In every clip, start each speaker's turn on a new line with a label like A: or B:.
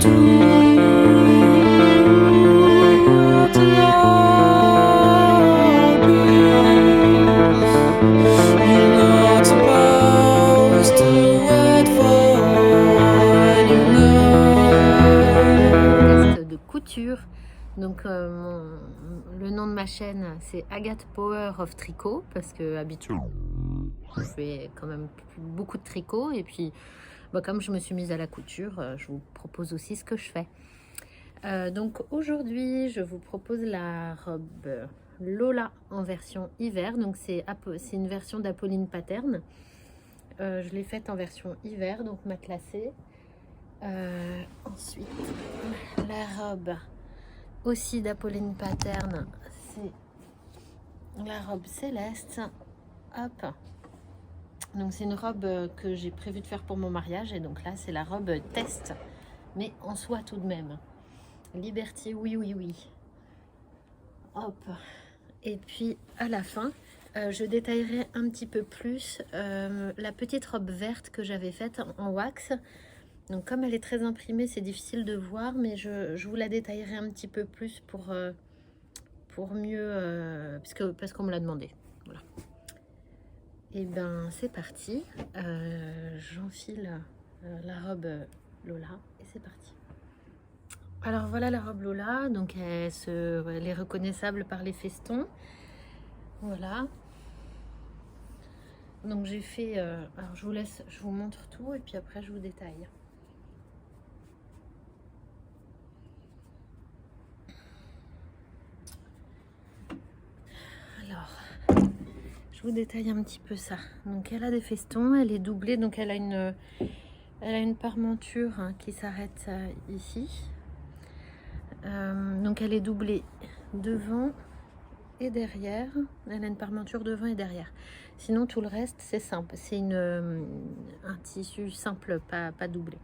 A: De couture. Donc le nom de ma chaîne c'est Agathe Power of Tricot parce que habituellement je fais quand même beaucoup de tricot et puis comme je me suis mise à la couture, je vous propose aussi ce que je fais. Donc aujourd'hui je vous propose la robe Lola en version hiver. Donc c'est une version d'Apolline Pattern. Je l'ai faite en version hiver, donc matelassée. Ensuite la robe aussi d'Apolline Pattern, c'est la robe Céleste. Hop, donc c'est une robe que j'ai prévu de faire pour mon mariage et donc là c'est la robe test mais en soie tout de même. Liberty, oui oui oui. Hop, et puis à la fin je détaillerai un petit peu plus la petite robe verte que j'avais faite en wax. Donc comme elle est très imprimée, c'est difficile de voir, mais je vous la détaillerai un petit peu plus pour mieux, parce qu'on me l'a demandé. Voilà. Et ben c'est parti. J'enfile la robe Lola et c'est parti. Alors voilà la robe Lola, donc elle est reconnaissable par les festons. Voilà. Donc j'ai fait, alors je vous montre tout et puis après je vous détaille. Alors, je vous détaille un petit peu ça. Donc elle a des festons, elle est doublée, donc elle a une parmenture qui s'arrête ici. Donc elle est doublée devant et derrière. Elle a une parmenture devant et derrière. Sinon tout le reste c'est simple, c'est un tissu simple, pas doublé.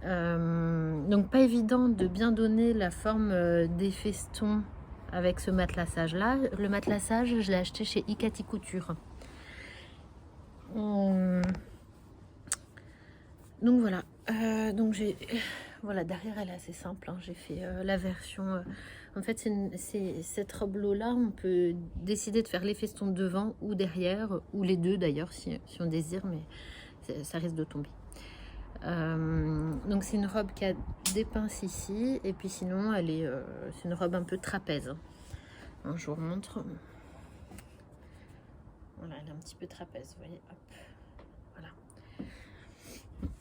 A: Donc pas évident de bien donner la forme des festons avec ce matelassage là. Le matelassage je l'ai acheté chez Ikati Couture. Donc voilà, donc voilà, derrière elle est assez simple, j'ai fait la version en fait c'est cette robe là on peut décider de faire les festons devant ou derrière ou les deux d'ailleurs si on désire, mais ça risque de tomber. Donc c'est une robe qui a des pinces ici et puis sinon elle est c'est une robe un peu trapèze. Alors, je vous remontre. Voilà, elle est un petit peu trapèze, vous voyez. Hop. Voilà.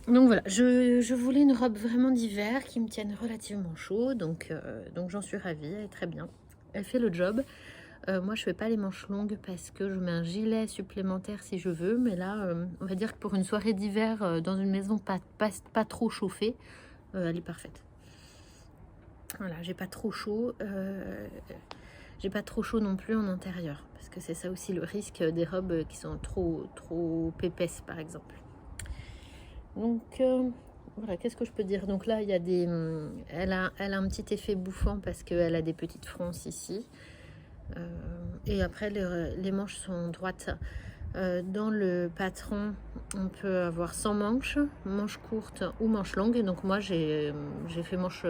A: Donc voilà, je voulais une robe vraiment d'hiver qui me tienne relativement chaud, donc j'en suis ravie, elle est très bien. Elle fait le job. Moi je fais pas les manches longues parce que je mets un gilet supplémentaire si je veux, mais là on va dire que pour une soirée d'hiver dans une maison pas trop chauffée, elle est parfaite. Voilà, j'ai pas trop chaud. J'ai pas trop chaud non plus en intérieur parce que c'est ça aussi le risque des robes qui sont trop épaisses par exemple. Donc voilà, qu'est-ce que je peux dire? Donc là il y a elle a un petit effet bouffant parce qu'elle a des petites fronces ici. Et après les manches sont droites. Dans le patron on peut avoir sans manches, manches courtes ou manches longues. Donc moi j'ai fait manche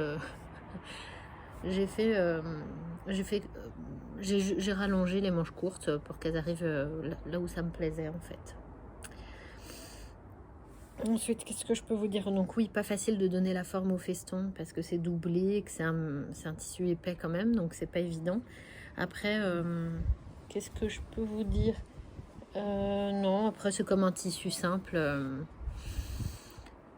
A: j'ai rallongé les manches courtes pour qu'elles arrivent là où ça me plaisait en fait. Ensuite, qu'est-ce que je peux vous dire? Donc oui, pas facile de donner la forme au feston parce que c'est doublé, que c'est un tissu épais quand même, donc c'est pas évident. Après, qu'est-ce que je peux vous dire? Non, après c'est comme un tissu simple.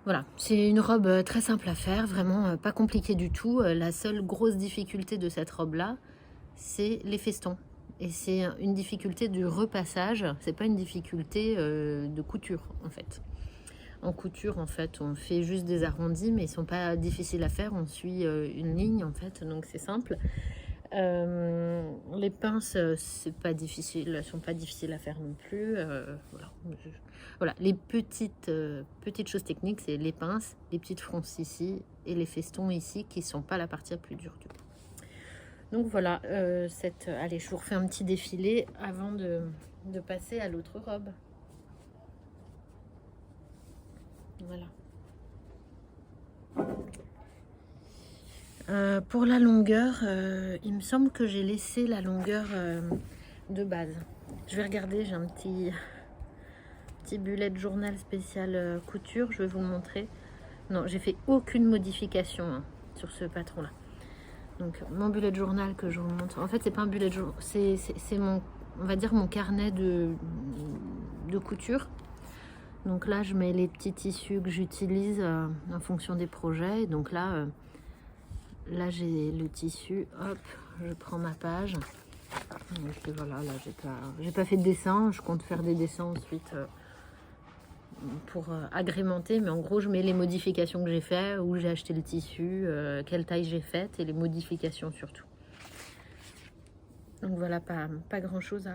A: Voilà, c'est une robe très simple à faire, vraiment pas compliquée du tout. La seule grosse difficulté de cette robe-là, c'est les festons. Et c'est une difficulté du repassage, c'est pas une difficulté de couture en fait. En couture, en fait, on fait juste des arrondis, mais ils sont pas difficiles à faire. On suit une ligne, en fait, donc c'est simple. Les pinces, c'est pas difficile, sont pas difficiles à faire non plus. Voilà. Voilà, les petites choses techniques, c'est les pinces, les petites fronces ici et les festons ici, qui sont pas la partie la plus dure du coup. Donc voilà, allez, je vous refais un petit défilé avant de passer à l'autre robe. Voilà. Pour la longueur, il me semble que j'ai laissé la longueur de base. Je vais regarder, j'ai un petit bullet journal spécial couture, je vais vous le montrer. Non, j'ai fait aucune modification hein, sur ce patron là. Donc mon bullet journal que je vous montre, en fait c'est pas un bullet journal, c'est mon, on va dire mon carnet de couture. Donc là je mets les petits tissus que j'utilise en fonction des projets. Donc là j'ai le tissu, hop, je prends ma page. Et voilà, là j'ai pas fait de dessin, je compte faire des dessins ensuite pour agrémenter, mais en gros je mets les modifications que j'ai fait, où j'ai acheté le tissu, quelle taille j'ai faite et les modifications surtout. Donc voilà, pas grand chose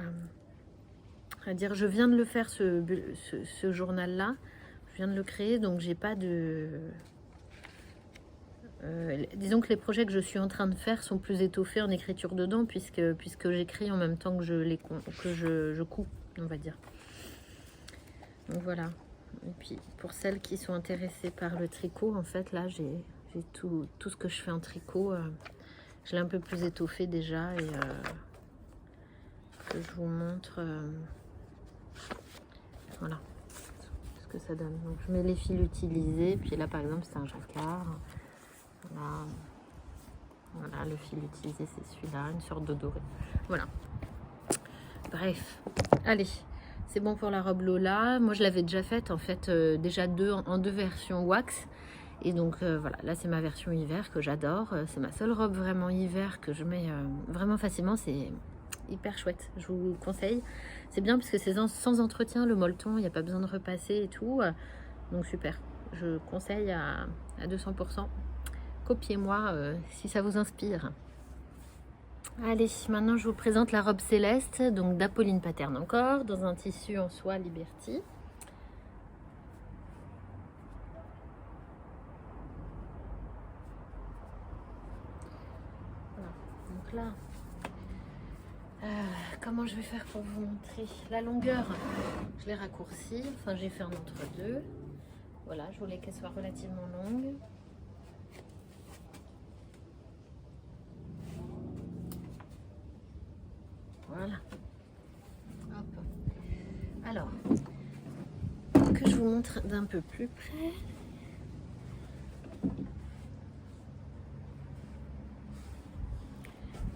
A: à dire. Je viens de le faire ce journal là, je viens de le créer, donc j'ai pas de disons que les projets que je suis en train de faire sont plus étoffés en écriture dedans, puisque j'écris en même temps que je couds, on va dire. Donc voilà. Et puis pour celles qui sont intéressées par le tricot, en fait là j'ai tout ce que je fais en tricot, je l'ai un peu plus étoffé déjà, et que je vous montre voilà ce que ça donne. Donc je mets les fils utilisés, puis là par exemple c'est un jacquard, voilà le fil utilisé c'est celui-là, une sorte de doré, voilà. Bref, allez, c'est bon pour la robe Lola. Moi je l'avais déjà faite en fait, déjà en deux versions wax. Et donc voilà, là c'est ma version hiver que j'adore. C'est ma seule robe vraiment hiver que je mets vraiment facilement. C'est hyper chouette, je vous conseille. C'est bien parce que c'est sans entretien, le molleton, il n'y a pas besoin de repasser et tout. Donc super, je conseille à 200%. Copiez-moi si ça vous inspire. Allez, maintenant je vous présente la robe Céleste, donc d'Apolline Pattern encore, dans un tissu en soie Liberty. Voilà. Donc là, comment je vais faire pour vous montrer la longueur? Je l'ai raccourcie, enfin j'ai fait un entre-deux. Voilà, je voulais qu'elle soit relativement longue. Voilà. Hop. Alors, que je vous montre d'un peu plus près.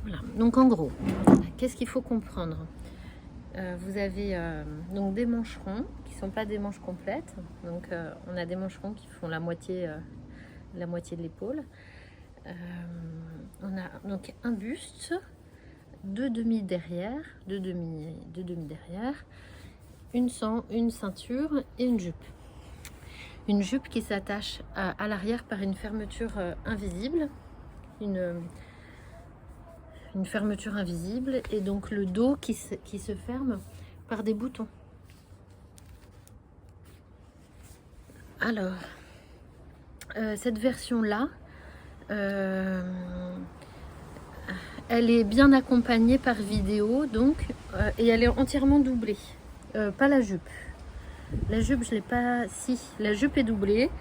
A: Voilà. Donc en gros, qu'est-ce qu'il faut comprendre? Vous avez donc des mancherons qui sont pas des manches complètes. Donc on a des mancherons qui font la moitié de l'épaule. On a donc un buste, deux demi derrière, une ceinture et une jupe. Une jupe qui s'attache à l'arrière par une fermeture invisible, une fermeture invisible, et donc le dos qui se ferme par des boutons. Alors, cette version-là, elle est bien accompagnée par vidéo, donc, et elle est entièrement doublée. Pas la jupe. La jupe, je l'ai pas. Si, la jupe est doublée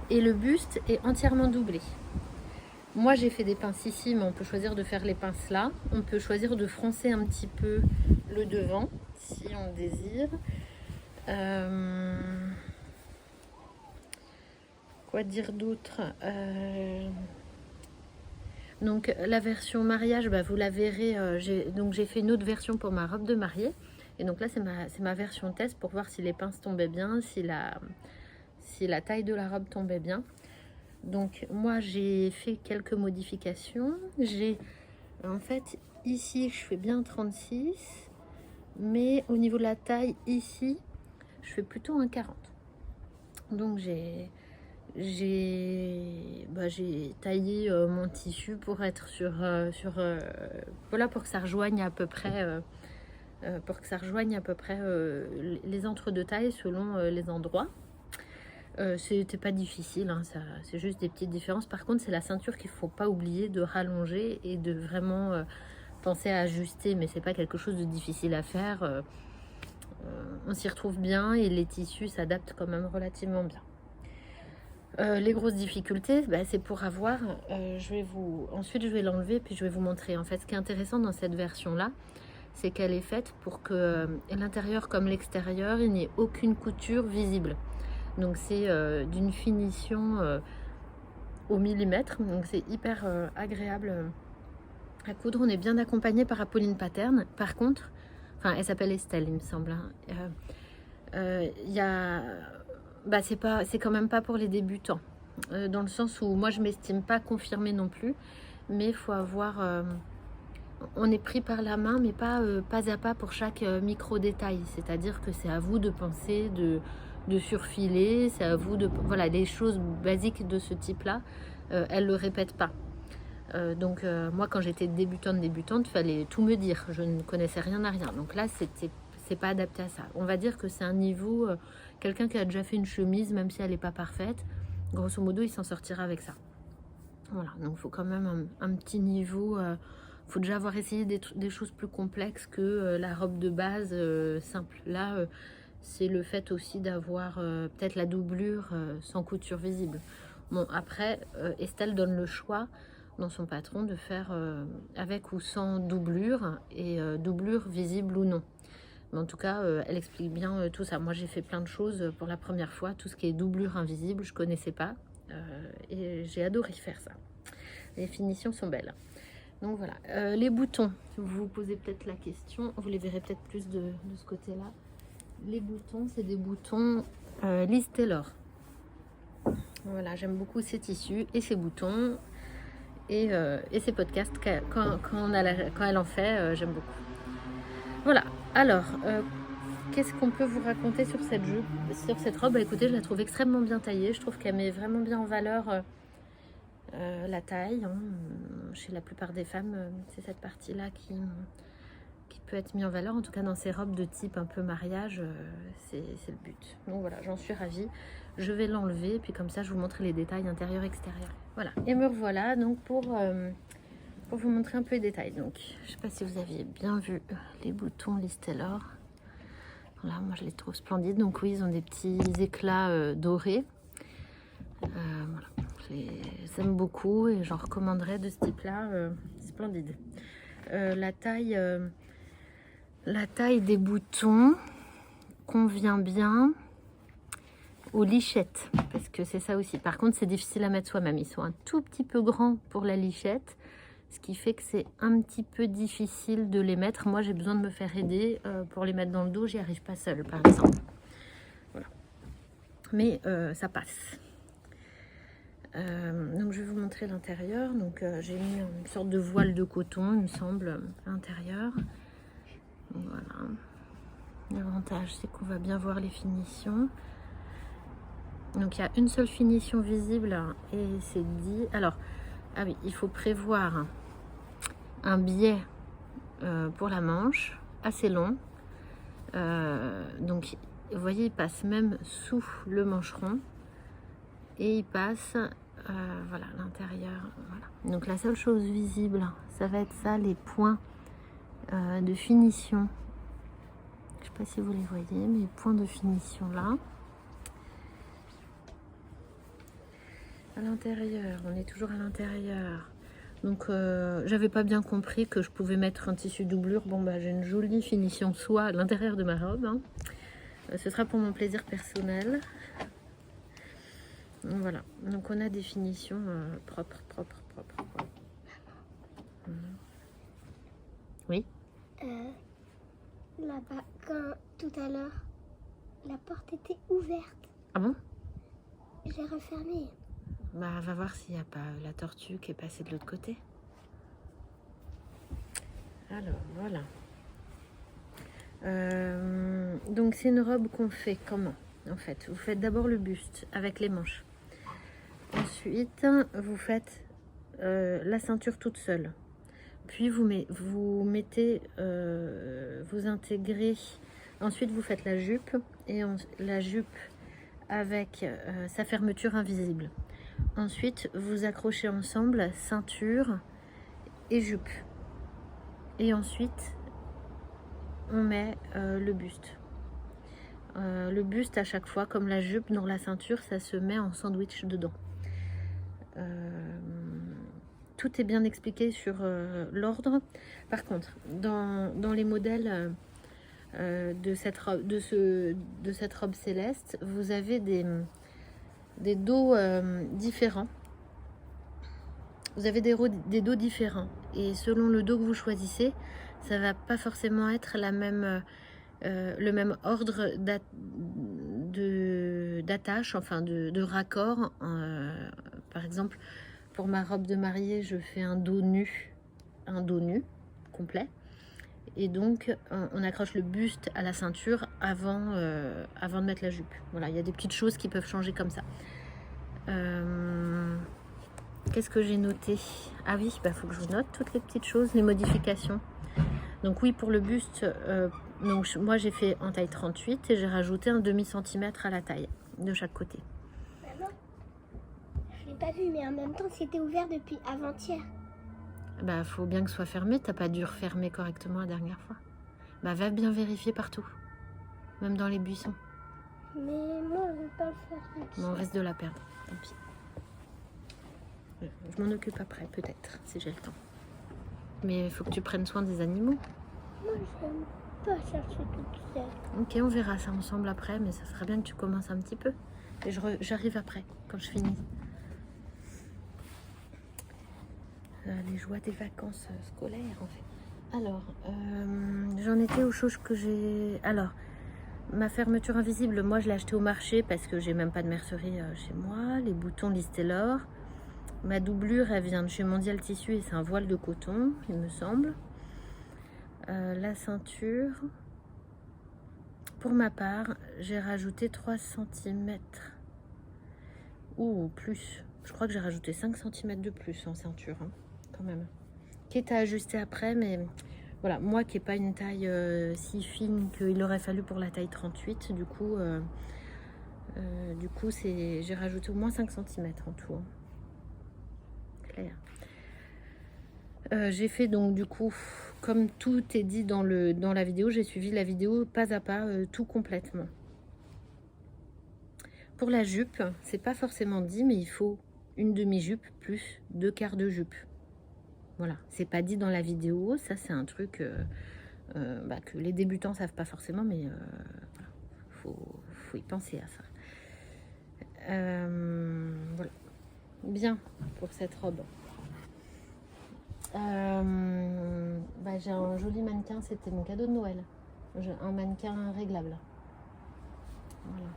A: et le buste est entièrement doublé. Moi, j'ai fait des pinces ici, mais on peut choisir de faire les pinces là. On peut choisir de froncer un petit peu le devant, si on désire. Quoi dire d'autre? Donc, la version mariage, bah, vous la verrez. J'ai fait une autre version pour ma robe de mariée. Et donc là, c'est ma version test pour voir si les pinces tombaient bien, si la taille de la robe tombait bien. Donc moi j'ai fait quelques modifications. En fait ici je fais bien 36, mais au niveau de la taille ici je fais plutôt un 40. Donc j'ai taillé mon tissu pour être voilà, pour que ça rejoigne à peu près les entre-deux tailles selon les endroits. C'était pas difficile, hein, c'est juste des petites différences. Par contre, c'est la ceinture qu'il faut pas oublier de rallonger et de vraiment penser à ajuster, mais c'est pas quelque chose de difficile à faire. On s'y retrouve bien et les tissus s'adaptent quand même relativement bien. Les grosses difficultés, c'est pour avoir, ensuite je vais l'enlever puis je vais vous montrer. En fait, ce qui est intéressant dans cette version-là, c'est qu'elle est faite pour que l'intérieur comme l'extérieur, il n'y ait aucune couture visible. Donc c'est d'une finition au millimètre, donc c'est hyper agréable à coudre. On est bien accompagné par Apolline Pattern. Par contre, elle s'appelle Estelle, il me semble. C'est quand même pas pour les débutants, dans le sens où moi je m'estime pas confirmée non plus, mais il faut avoir on est pris par la main, mais pas à pas pour chaque micro détail. C'est-à-dire que c'est à vous de penser, de surfiler, c'est à vous de... Voilà, les choses basiques de ce type-là, elle le répète pas. Donc moi, quand j'étais débutante, il fallait tout me dire. Je ne connaissais rien à rien. Donc là, c'est pas adapté à ça. On va dire que c'est un niveau... quelqu'un qui a déjà fait une chemise, même si elle n'est pas parfaite, grosso modo, il s'en sortira avec ça. Voilà, donc il faut quand même un petit niveau... faut déjà avoir essayé des choses plus complexes que la robe de base simple. Là, c'est le fait aussi d'avoir peut-être la doublure sans couture visible. Bon, après, Estelle donne le choix dans son patron de faire avec ou sans doublure et doublure visible ou non. Mais en tout cas, elle explique bien tout ça. Moi, j'ai fait plein de choses pour la première fois. Tout ce qui est doublure invisible, je connaissais pas. Et j'ai adoré faire ça. Les finitions sont belles. Donc voilà, les boutons, vous vous posez peut-être la question, vous les verrez peut-être plus de ce côté-là. Les boutons, c'est des boutons Liz Taylor. Voilà, j'aime beaucoup ces tissus et ces boutons et ces podcasts quand elle en fait, j'aime beaucoup. Voilà, alors, qu'est-ce qu'on peut vous raconter sur cette jupe, sur cette robe? Écoutez, je la trouve extrêmement bien taillée, je trouve qu'elle met vraiment bien en valeur... la taille, hein. Chez la plupart des femmes, c'est cette partie-là qui peut être mise en valeur. En tout cas, dans ces robes de type un peu mariage, c'est le but. Donc voilà, j'en suis ravie. Je vais l'enlever, puis comme ça, je vous montre les détails intérieur-extérieur. Voilà, et me revoilà donc pour vous montrer un peu les détails. Donc, je ne sais pas si vous aviez bien vu les boutons Liz Taylor. Voilà, moi je les trouve splendides. Donc oui, ils ont des petits éclats dorés. Voilà. Je les aime beaucoup et j'en recommanderais de ce type-là, splendide. La taille des boutons convient bien aux lichettes, parce que c'est ça aussi. Par contre, c'est difficile à mettre soi-même. Ils sont un tout petit peu grands pour la lichette, ce qui fait que c'est un petit peu difficile de les mettre. Moi, j'ai besoin de me faire aider pour les mettre dans le dos. J'y arrive pas seule, par exemple. Voilà. Mais ça passe. Donc je vais vous montrer l'intérieur. Donc j'ai mis une sorte de voile de coton, il me semble, à l'intérieur. Voilà. L'avantage, c'est qu'on va bien voir les finitions. Donc il y a une seule finition visible et c'est dit. Alors, ah oui, il faut prévoir un biais pour la manche, assez long. Donc vous voyez, il passe même sous le mancheron et il passe... voilà, l'intérieur. Voilà. Donc la seule chose visible, ça va être ça, les points de finition. Je sais pas si vous les voyez, mais les points de finition là. À l'intérieur, on est toujours à l'intérieur. Donc j'avais pas bien compris que je pouvais mettre un tissu doublure. Bon bah j'ai une jolie finition soie à l'intérieur de ma robe. Hein. Ce sera pour mon plaisir personnel. Voilà, donc on a des finitions propres. Oui.
B: Là-bas, tout à l'heure, la porte était ouverte.
A: Ah bon?
B: J'ai refermé.
A: Bah, va voir s'il n'y a pas la tortue qui est passée de l'autre côté. Alors, voilà. Donc, c'est une robe qu'on fait comment? En fait, vous faites d'abord le buste avec les manches. Ensuite, vous faites la ceinture toute seule. Puis vous mettez, vous intégrez. Ensuite, vous faites la jupe et la jupe avec sa fermeture invisible. Ensuite, vous accrochez ensemble ceinture et jupe. Et ensuite, on met le buste. le buste à chaque fois, comme la jupe dans la ceinture, ça se met en sandwich dedans. Tout est bien expliqué sur l'ordre. Par contre, dans les modèles de cette robe céleste, vous avez des dos différents. Vous avez des dos différents. Et selon le dos que vous choisissez, ça va pas forcément être le même ordre d'attache, enfin de raccord. Par exemple, pour ma robe de mariée, je fais un dos nu complet. Et donc, on accroche le buste à la ceinture avant de mettre la jupe. Voilà, il y a des petites choses qui peuvent changer comme ça. Qu'est-ce que j'ai noté? Ah oui, faut que je vous note toutes les petites choses, les modifications. Donc oui, pour le buste, donc moi j'ai fait en taille 38 et j'ai rajouté un demi-centimètre à la taille de chaque côté.
B: Maman, je l'ai pas vu, mais en même temps c'était ouvert depuis avant-hier.
A: Faut bien que ce soit fermé, t'as pas dû refermer correctement la dernière fois. Va bien vérifier partout, même dans les buissons.
B: Mais moi je veux pas le faire.
A: On risque de la perdre, tant pis. Je m'en occupe après, peut-être, si j'ai le temps. Mais il faut que tu prennes soin des animaux.
B: Moi, j'aime pas chercher toute seule.
A: Ok, on verra ça ensemble après, mais ça serait bien que tu commences un petit peu. Et j'arrive après, quand je finis. Les joies des vacances scolaires, en fait. Alors, j'en étais aux choses que j'ai... Alors, ma fermeture invisible, moi, je l'ai achetée au marché parce que j'ai même pas de mercerie chez moi. Les boutons Listelor. Ma doublure, elle vient de chez Mondial Tissu et c'est un voile de coton, il me semble. La ceinture, pour ma part, j'ai rajouté 3 cm. Ou plus. Je crois que j'ai rajouté 5 cm de plus en ceinture, hein, quand même. Qui est à ajuster après, mais voilà, moi qui n'ai pas une taille si fine qu'il aurait fallu pour la taille 38, du coup j'ai rajouté au moins 5 cm en tout. Hein. J'ai fait donc du coup, comme tout est dit dans la vidéo, j'ai suivi la vidéo pas à pas, tout complètement. Pour la jupe, c'est pas forcément dit, mais il faut une demi-jupe plus 2 quarts de jupe. Voilà, c'est pas dit dans la vidéo, ça c'est un truc que les débutants savent pas forcément, mais faut y penser à ça. Voilà, bien pour cette robe. J'ai un joli mannequin, c'était mon cadeau de Noël. J'ai un mannequin réglable. Voilà.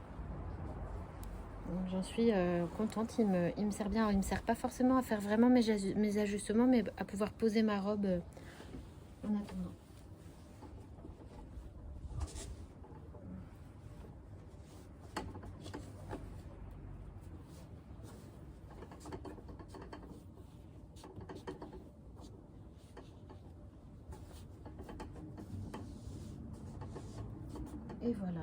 A: J'en suis contente, il me sert bien. Alors, il me sert pas forcément à faire vraiment mes ajustements, mais à pouvoir poser ma robe en attendant. Et voilà.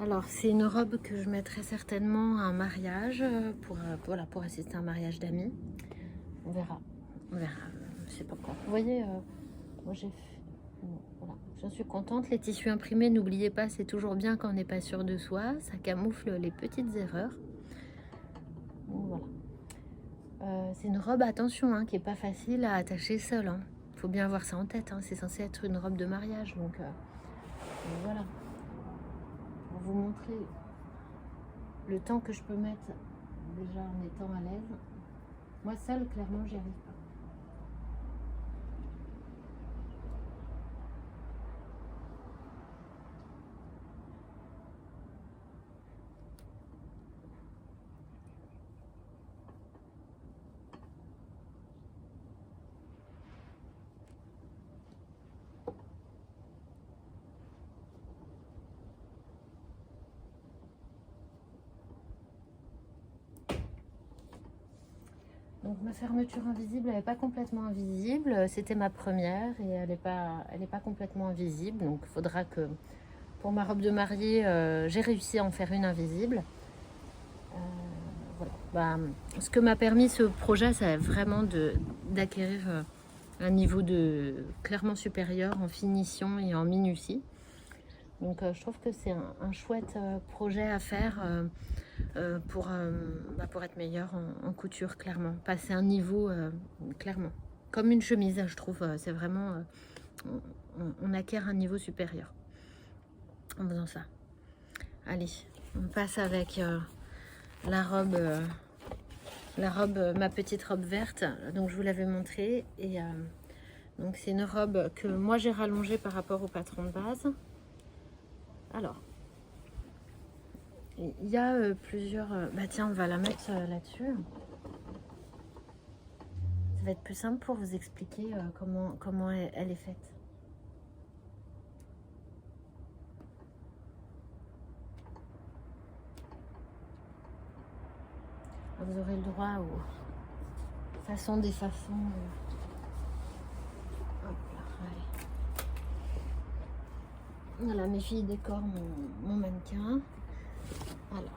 A: Alors, c'est une robe que je mettrai certainement à un mariage, pour assister à un mariage d'amis. On verra. Je sais pas quand. Vous voyez, moi j'ai fait... Voilà. J'en suis contente. Les tissus imprimés, n'oubliez pas, c'est toujours bien quand on n'est pas sûr de soi. Ça camoufle les petites erreurs. Donc, voilà. C'est une robe, attention, hein, qui est pas facile à attacher seule. Hein. Faut bien avoir ça en tête. Hein. C'est censé être une robe de mariage, donc voilà. Pour vous montrer le temps que je peux mettre déjà en étant à l'aise. Moi seule, clairement, j'y arrive pas. Donc ma fermeture invisible, elle n'est pas complètement invisible. C'était ma première et elle n'est pas complètement invisible. Donc il faudra que, pour ma robe de mariée, j'ai réussi à en faire une invisible. voilà. Bah, ce que m'a permis ce projet, c'est vraiment d'acquérir un niveau clairement supérieur en finition et en minutie. Donc je trouve que c'est un chouette projet à faire pour être meilleur en couture, clairement. Passer un niveau, clairement. Comme une chemise, je trouve. C'est vraiment... on acquiert un niveau supérieur en faisant ça. Allez, on passe avec la robe, ma petite robe verte. Donc je vous l'avais montré. Et donc c'est une robe que moi j'ai rallongée par rapport au patron de base. Alors, il y a plusieurs... bah tiens, on va la mettre là-dessus. Ça va être plus simple pour vous expliquer comment elle est faite. Vous aurez le droit aux façons des façons. Hop là, allez. Voilà, mes filles décorent mon mannequin. Alors.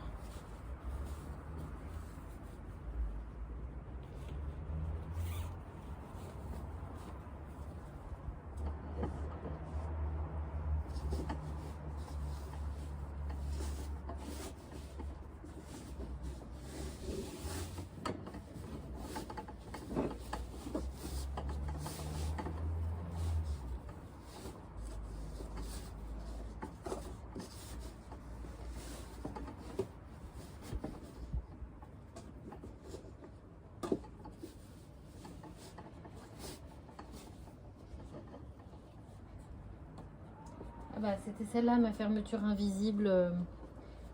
A: Ah bah, c'était celle-là, ma fermeture invisible,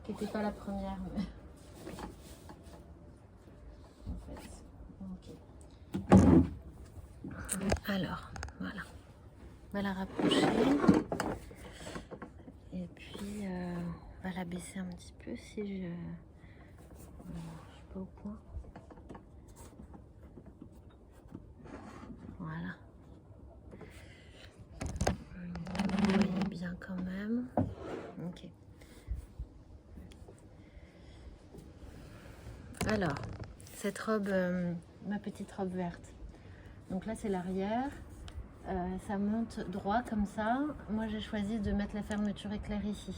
A: qui n'était pas la première. Mais... en fait, ok. Alors, voilà. On va la rapprocher. Et puis, on va la baisser un petit peu si je... je suis pas au point. Voilà. Vous voyez bien quand même. Ok. Alors, cette robe, ma petite robe verte. Donc là, c'est l'arrière. Ça monte droit comme ça. Moi, j'ai choisi de mettre la fermeture éclair ici.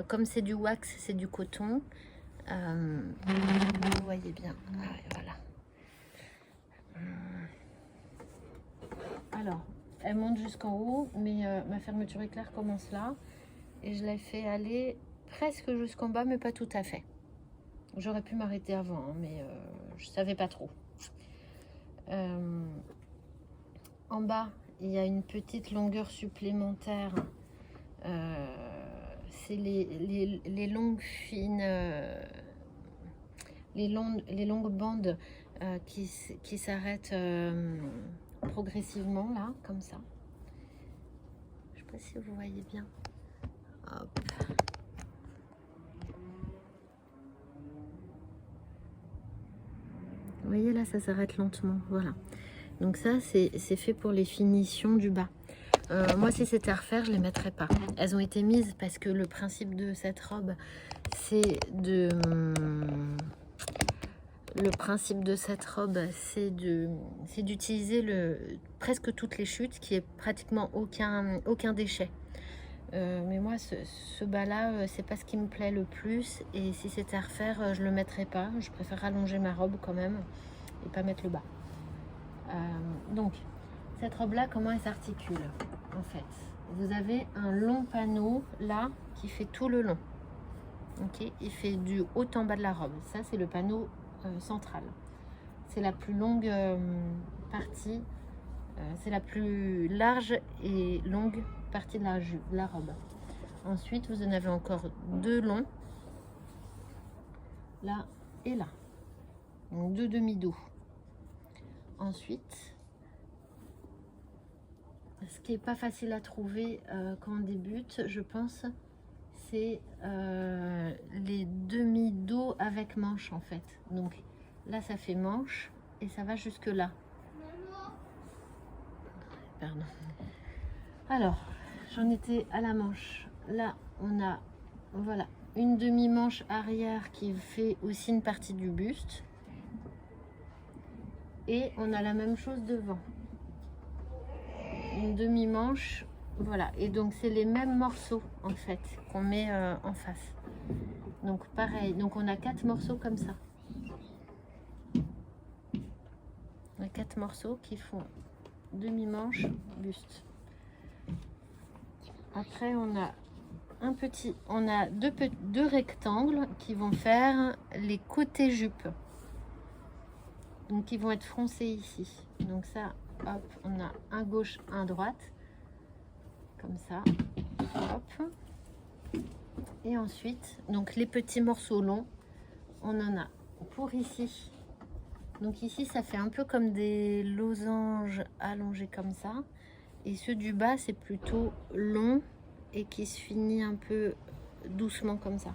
A: Comme c'est du wax, c'est du coton. Vous voyez bien. Voilà. Alors, elle monte jusqu'en haut, mais ma fermeture éclair commence là. Et je l'ai fait aller presque jusqu'en bas, mais pas tout à fait. J'aurais pu m'arrêter avant, hein, mais je savais pas trop. En bas, il y a une petite longueur supplémentaire. C'est les longues fines, les longues bandes qui s'arrêtent progressivement là, comme ça. Je sais pas si vous voyez bien. Hop. Vous voyez là, ça s'arrête lentement. Voilà. Donc ça, c'est fait pour les finitions du bas. Moi, si c'était à refaire, je les mettrais pas. Elles ont été mises parce que le principe de cette robe, c'est de... Le principe de cette robe, c'est d'utiliser presque toutes les chutes, qui est pratiquement aucun déchet. Mais moi, ce bas-là, c'est pas ce qui me plaît le plus. Et si c'était à refaire, je le mettrais pas. Je préfère allonger ma robe quand même et pas mettre le bas. Donc, cette robe-là, comment elle s'articule en fait? Vous avez un long panneau là qui fait tout le long. Ok, il fait du haut en bas de la robe. Ça, c'est le panneau central. C'est la plus longue partie. C'est la plus large et longue partie de la robe. Ensuite, vous en avez encore deux longs, là et là. Donc deux demi-dos. Ensuite, ce qui est pas facile à trouver quand on débute, je pense, c'est les demi-dos avec manche en fait. Donc là, ça fait manche et ça va jusque là. Pardon. Alors, j'en étais à la manche. Là, on a, voilà, une demi-manche arrière qui fait aussi une partie du buste. Et on a la même chose devant. Une demi-manche, voilà. Et donc c'est les mêmes morceaux en fait qu'on met en face. Donc pareil, donc on a 4 morceaux comme ça. On a 4 morceaux qui font demi-manche, buste. Après on a deux rectangles qui vont faire les côtés jupes. Donc ils vont être froncés ici. Donc ça, hop, on a un gauche, un droite. Comme ça. Hop. Et ensuite, donc les petits morceaux longs, on en a pour ici. Donc ici, ça fait un peu comme des losanges allongés comme ça. Et ceux du bas, c'est plutôt long et qui se finit un peu doucement comme ça.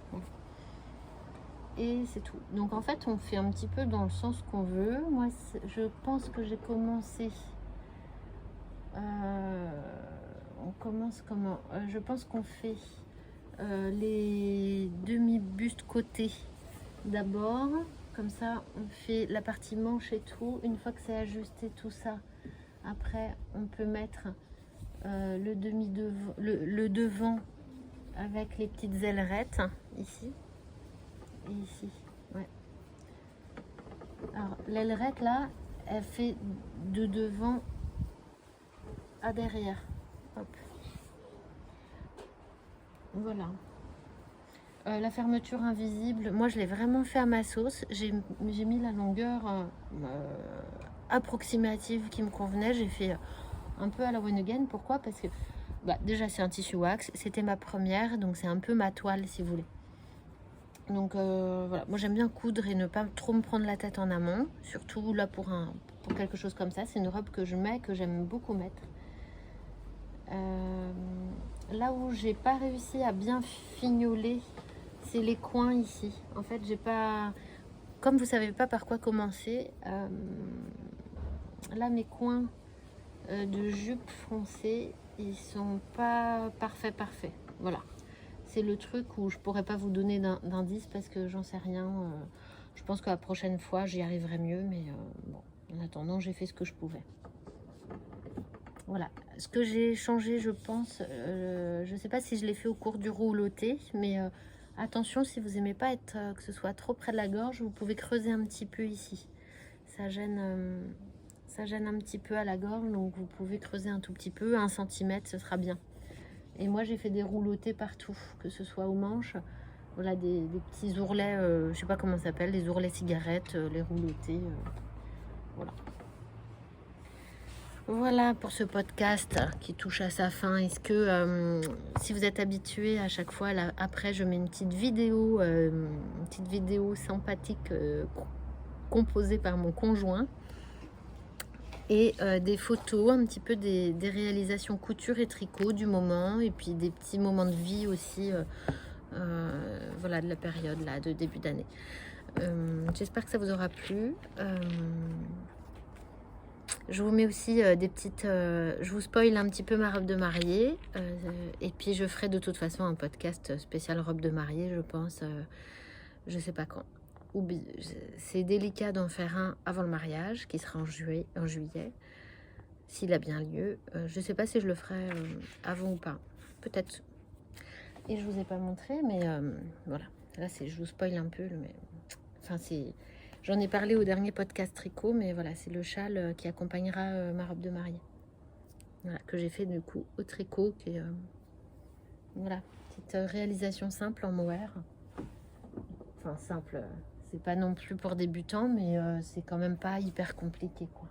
A: Et c'est tout. Donc en fait, on fait un petit peu dans le sens qu'on veut. Moi, je pense que j'ai commencé... on commence comment je pense qu'on fait les demi-bustes côtés d'abord. Comme ça, on fait la partie manche et tout. Une fois que c'est ajusté tout ça, après, on peut mettre le devant avec les petites ailerettes ici et ici. Ouais. Alors, l'ailerette là, elle fait de devant à derrière. Hop. Voilà. La fermeture invisible, moi je l'ai vraiment fait à ma sauce. J'ai mis la longueur approximative qui me convenait. J'ai fait un peu à la one again. Pourquoi? Parce que déjà c'est un tissu wax, c'était ma première, donc c'est un peu ma toile si vous voulez. Donc voilà, moi j'aime bien coudre et ne pas trop me prendre la tête en amont, surtout là pour quelque chose comme ça. C'est une robe que je mets, que j'aime beaucoup mettre. Là où j'ai pas réussi à bien fignoler, c'est les coins ici. En fait, j'ai pas, comme vous savez pas par quoi commencer, là mes coins de jupe froncée, ils sont pas parfaits. Voilà, c'est le truc où je pourrais pas vous donner d'indice parce que j'en sais rien. Je pense que la prochaine fois j'y arriverai mieux, mais bon, en attendant j'ai fait ce que je pouvais. Voilà, ce que j'ai changé, je pense, je sais pas si je l'ai fait au cours du rouloté, mais attention, si vous n'aimez pas que ce soit trop près de la gorge, vous pouvez creuser un petit peu ici. Ça gêne un petit peu à la gorge, donc vous pouvez creuser un tout petit peu, 1 cm, ce sera bien. Et moi, j'ai fait des roulotés partout, que ce soit aux manches, voilà, des petits ourlets, je sais pas comment ça s'appelle, des ourlets cigarettes, les roulotés, voilà. Voilà pour ce podcast qui touche à sa fin. Est-ce que si vous êtes habitué à chaque fois, là, après je mets une petite vidéo sympathique composée par mon conjoint et des photos, un petit peu des réalisations couture et tricot du moment et puis des petits moments de vie aussi, voilà, de la période là de début d'année. J'espère que ça vous aura plu. Je vous mets aussi des petites... je vous spoil un petit peu ma robe de mariée. Et puis je ferai de toute façon un podcast spécial robe de mariée, je pense. Je sais pas quand. C'est délicat d'en faire un avant le mariage, qui sera en juillet, s'il a bien lieu. Je sais pas si je le ferai avant ou pas. Peut-être. Et je vous ai pas montré, mais voilà. Là, je vous spoil un peu, mais... Enfin, c'est... J'en ai parlé au dernier podcast tricot, mais voilà, c'est le châle qui accompagnera ma robe de mariée. Voilà, que j'ai fait du coup au tricot. Qui est, voilà, petite réalisation simple en mohair. Enfin, simple, c'est pas non plus pour débutants, mais c'est quand même pas hyper compliqué, quoi.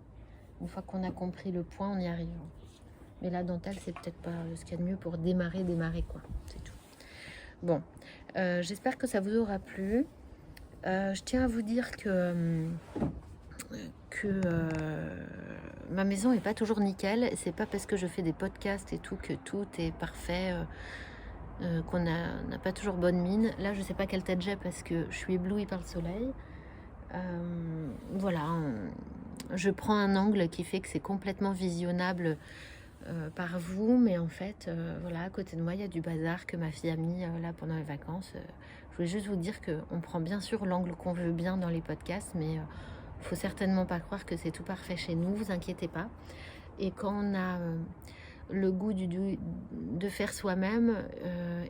A: Une fois qu'on a compris le point, on y arrive. Mais la dentelle, c'est peut-être pas ce qu'il y a de mieux pour démarrer, quoi. C'est tout. Bon, j'espère que ça vous aura plu. Je tiens à vous dire que ma maison est pas toujours nickel. C'est pas parce que je fais des podcasts et tout que tout est parfait, qu'on n'a pas toujours bonne mine. Là, je sais pas quelle tête j'ai parce que je suis éblouie par le soleil. Voilà, je prends un angle qui fait que c'est complètement visionnable par vous, mais en fait, voilà, à côté de moi, il y a du bazar que ma fille a mis là pendant les vacances. Je voulais juste vous dire qu'on prend bien sûr l'angle qu'on veut bien dans les podcasts, mais faut certainement pas croire que c'est tout parfait chez nous, vous inquiétez pas. Et quand on a le goût de faire soi-même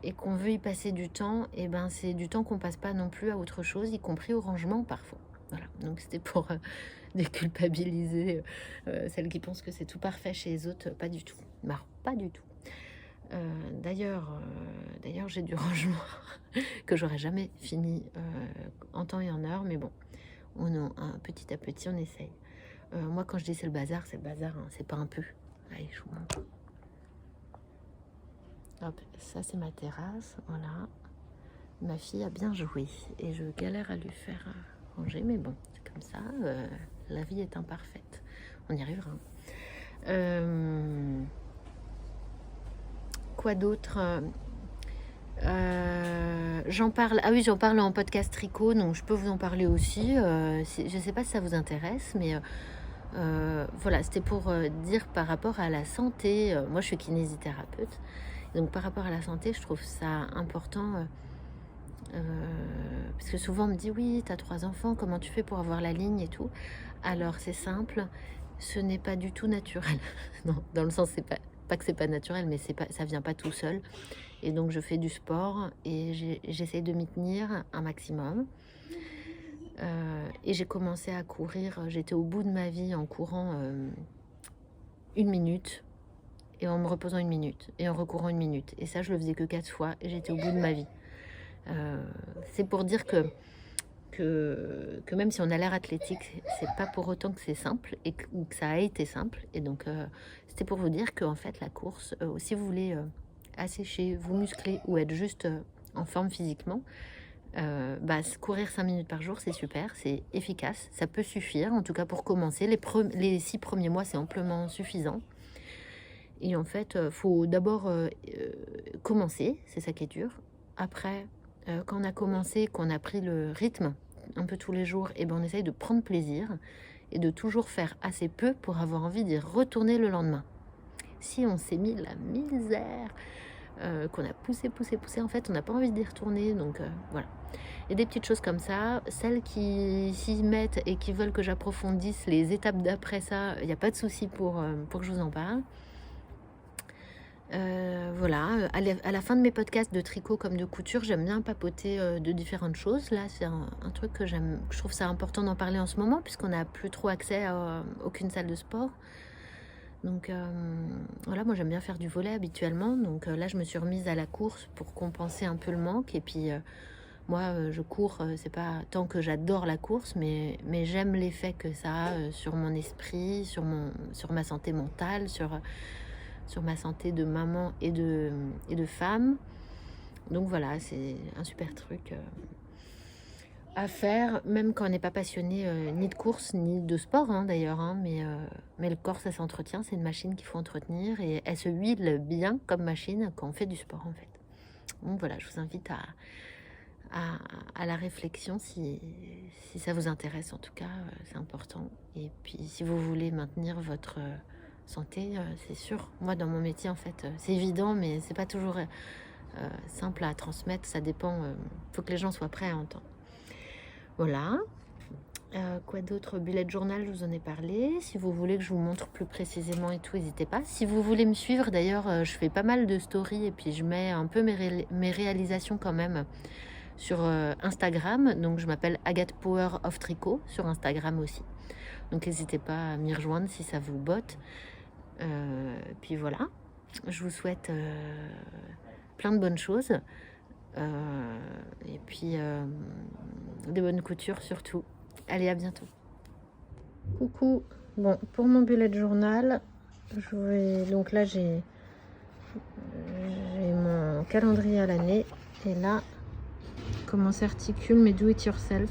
A: et qu'on veut y passer du temps, et ben c'est du temps qu'on passe pas non plus à autre chose, y compris au rangement parfois. Voilà, donc c'était pour déculpabiliser celles qui pensent que c'est tout parfait chez les autres, pas du tout. Bah, pas du tout. D'ailleurs, j'ai du rangement que j'aurais jamais fini en temps et en heure, mais bon, petit à petit, on essaye. Moi, quand je dis c'est le bazar, hein, c'est pas un peu. Allez, je vous montre. Hop, ça c'est ma terrasse, voilà. Ma fille a bien joué et je galère à lui faire ranger, mais bon, c'est comme ça. La vie est imparfaite. On y arrivera. Quoi d'autre? J'en parle. Ah oui, j'en parle en podcast tricot, donc je peux vous en parler aussi. Je ne sais pas si ça vous intéresse, mais voilà, c'était pour dire par rapport à la santé. Moi, je suis kinésithérapeute, donc par rapport à la santé, je trouve ça important. Parce que souvent on me dit oui, tu as 3 enfants, comment tu fais pour avoir la ligne et tout. Alors c'est simple, ce n'est pas du tout naturel. Non, dans le sens c'est pas que c'est pas naturel, mais ça vient pas tout seul. Et donc je fais du sport et j'essaie de m'y tenir un maximum. Et j'ai commencé à courir, j'étais au bout de ma vie en courant 1 minute et en me reposant 1 minute et en recourant 1 minute. Et ça je le faisais que 4 fois et j'étais au bout de ma vie. C'est pour dire que même si on a l'air athlétique, c'est pas pour autant que c'est simple ou que ça a été simple. Et donc c'était pour vous dire qu'en fait la course, si vous voulez assécher, vous muscler ou être juste en forme physiquement, courir 5 minutes par jour, c'est super, c'est efficace, ça peut suffire, en tout cas pour commencer. Les 6 premiers mois, c'est amplement suffisant. Et en fait, faut d'abord commencer, c'est ça qui est dur. Après, quand on a commencé, qu'on a pris le rythme un peu tous les jours, et ben on essaye de prendre plaisir et de toujours faire assez peu pour avoir envie d'y retourner le lendemain. Si on s'est mis la misère, qu'on a poussé, en fait, on n'a pas envie d'y retourner, donc voilà. Et des petites choses comme ça, celles qui s'y mettent et qui veulent que j'approfondisse les étapes d'après ça, il n'y a pas de souci pour que je vous en parle. Voilà, à la fin de mes podcasts de tricot comme de couture, j'aime bien papoter de différentes choses. Là, c'est un truc que j'aime, je trouve ça important d'en parler en ce moment, puisqu'on n'a plus trop accès à aucune salle de sport. Donc voilà, moi j'aime bien faire du volley habituellement. Donc là, je me suis remise à la course pour compenser un peu le manque. Et puis moi, je cours, c'est pas tant que j'adore la course, mais j'aime l'effet que ça a sur mon esprit, sur ma santé mentale, sur ma santé de maman et de femme. Donc voilà, c'est un super truc à faire, même quand on n'est pas passionné ni de course ni de sport d'ailleurs, mais le corps, ça s'entretient, c'est une machine qu'il faut entretenir et elle se huile bien comme machine quand on fait du sport en fait. Donc voilà, je vous invite à la réflexion si ça vous intéresse, en tout cas c'est important. Et puis si vous voulez maintenir votre santé, c'est sûr. Moi, dans mon métier, en fait, c'est évident, mais c'est pas toujours simple à transmettre. Ça dépend. Faut que les gens soient prêts à entendre. Voilà. Quoi d'autre? Bullet journal, je vous en ai parlé. Si vous voulez que je vous montre plus précisément et tout, n'hésitez pas. Si vous voulez me suivre, d'ailleurs, je fais pas mal de stories et puis je mets un peu mes réalisations quand même sur Instagram. Donc, je m'appelle Agathe Power of Tricot sur Instagram aussi. Donc, n'hésitez pas à m'y rejoindre si ça vous botte. Puis voilà, je vous souhaite plein de bonnes choses et puis de bonnes coutures surtout. Allez, à bientôt. Coucou. Bon, pour mon bullet journal, donc là j'ai mon calendrier à l'année et là comment s'articule mes do it yourself.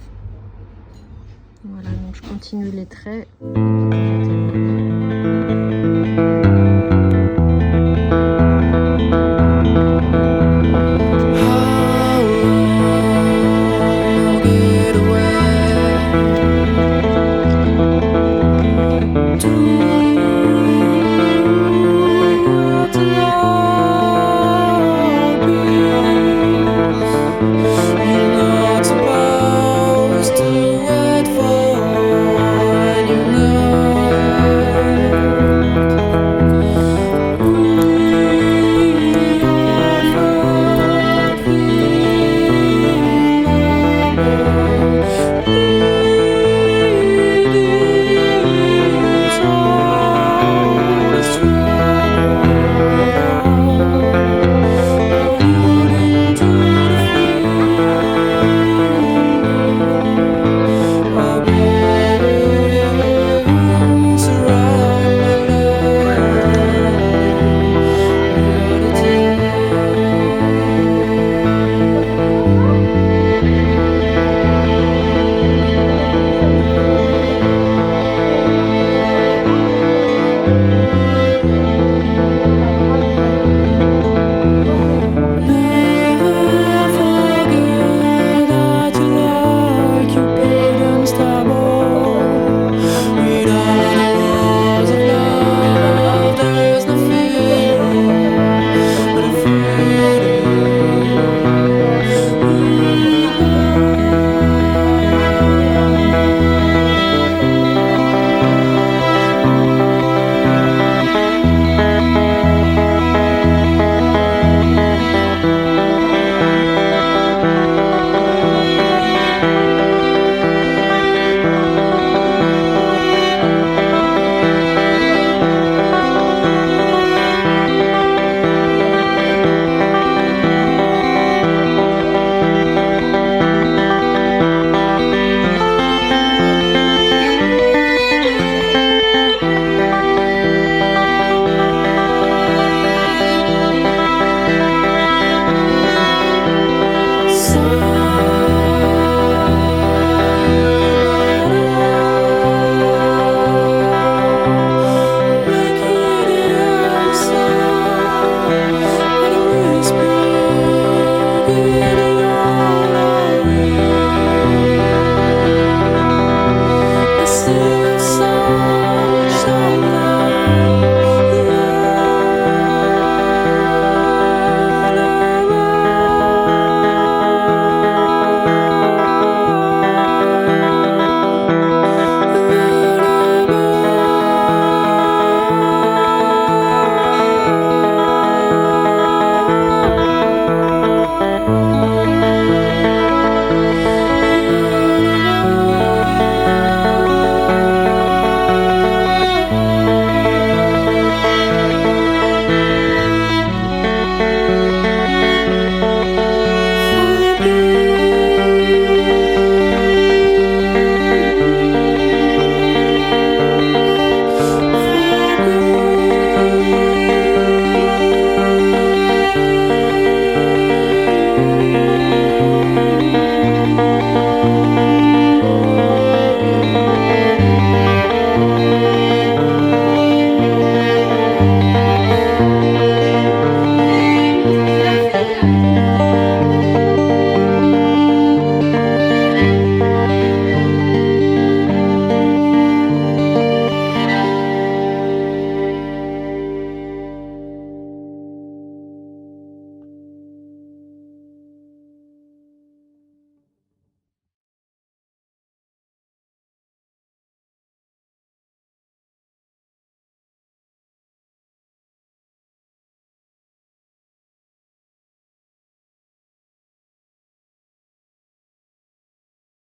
A: Voilà, donc je continue les traits.
B: Bye.